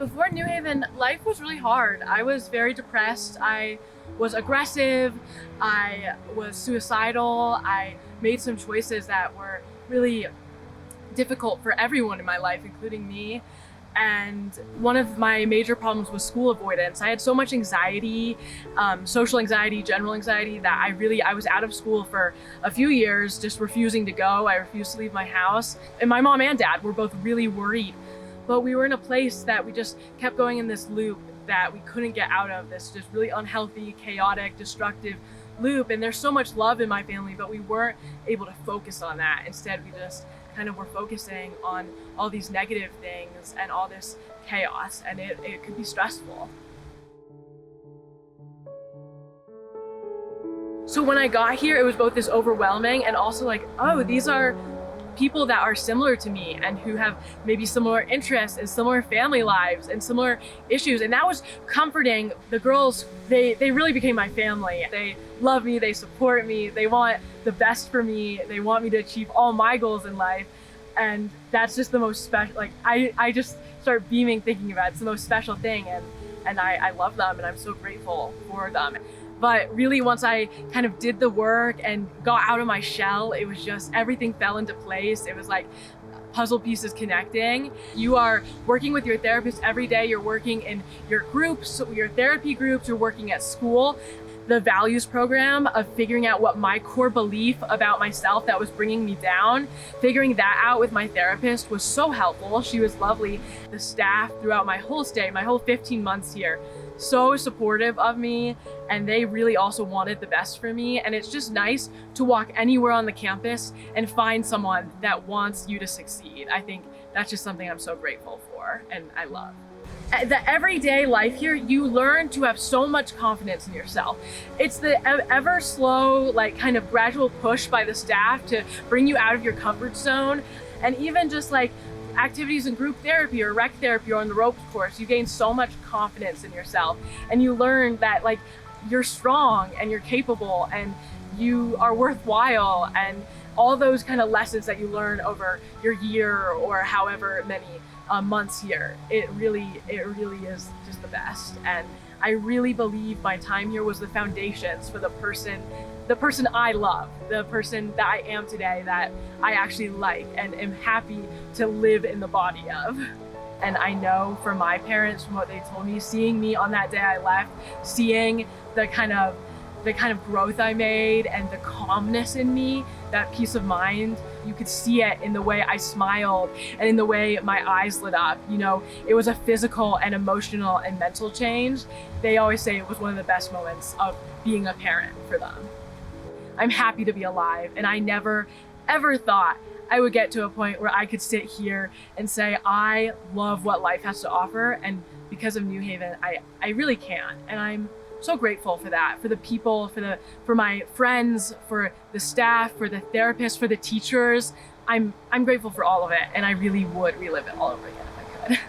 Before New Haven, life was really hard. I was very depressed. I was aggressive. I was suicidal. I made some choices that were really difficult for everyone in my life, including me. And one of my major problems was school avoidance. I had so much anxiety, social anxiety, general anxiety, that I was out of school for a few years, just refusing to go. I refused to leave my house. And my mom and dad were both really worried. But we were in a place that we just kept going in this loop that we couldn't get out of, this just really unhealthy, chaotic, destructive loop. And there's so much love in my family, but we weren't able to focus on that. Instead, we just kind of were focusing on all these negative things and all this chaos, and it could be stressful. So when I got here, it was both this overwhelming and also like, oh, these are people that are similar to me and who have maybe similar interests and similar family lives and similar issues. And that was comforting. The girls, they really became my family. They love me, they support me, they want the best for me, they want me to achieve all my goals in life. And that's just the most special, like I just start beaming thinking about it. It's the most special thing, and I love them and I'm so grateful for them. But really, once I kind of did the work and got out of my shell, it was just, everything fell into place. It was like puzzle pieces connecting. You are working with your therapist every day. You're working in your groups, your therapy groups, you're working at school. The values program of figuring out what my core belief about myself that was bringing me down, figuring that out with my therapist was so helpful. She was lovely. The staff throughout my whole stay, my whole 15 months here, so supportive of me, and they really also wanted the best for me. And it's just nice to walk anywhere on the campus and find someone that wants you to succeed. I think that's just something I'm so grateful for and I love. The everyday life here, you learn to have so much confidence in yourself. It's the ever slow, like kind of gradual push by the staff to bring you out of your comfort zone. And even just like activities in group therapy or rec therapy or on the ropes course, you gain so much confidence in yourself. And you learn that like you're strong and you're capable and you are worthwhile, and all those kind of lessons that you learn over your year or however many months here. It really is just the best. And I really believe my time here was the foundations for the person I love, the person that I am today, that I actually like and am happy to live in the body of. And I know from my parents, from what they told me, seeing me on that day I left, seeing the kind of growth I made and the calmness in me, that peace of mind, you could see it in the way I smiled and in the way my eyes lit up. You know, it was a physical and emotional and mental change. They always say it was one of the best moments of being a parent for them. I'm happy to be alive, and I never, ever thought I would get to a point where I could sit here and say, I love what life has to offer, and because of New Haven, I really can. And I'm so grateful for that, for the people, for my friends, for the staff, for the therapists, for the teachers. I'm grateful for all of it, and I really would relive it all over again if I could.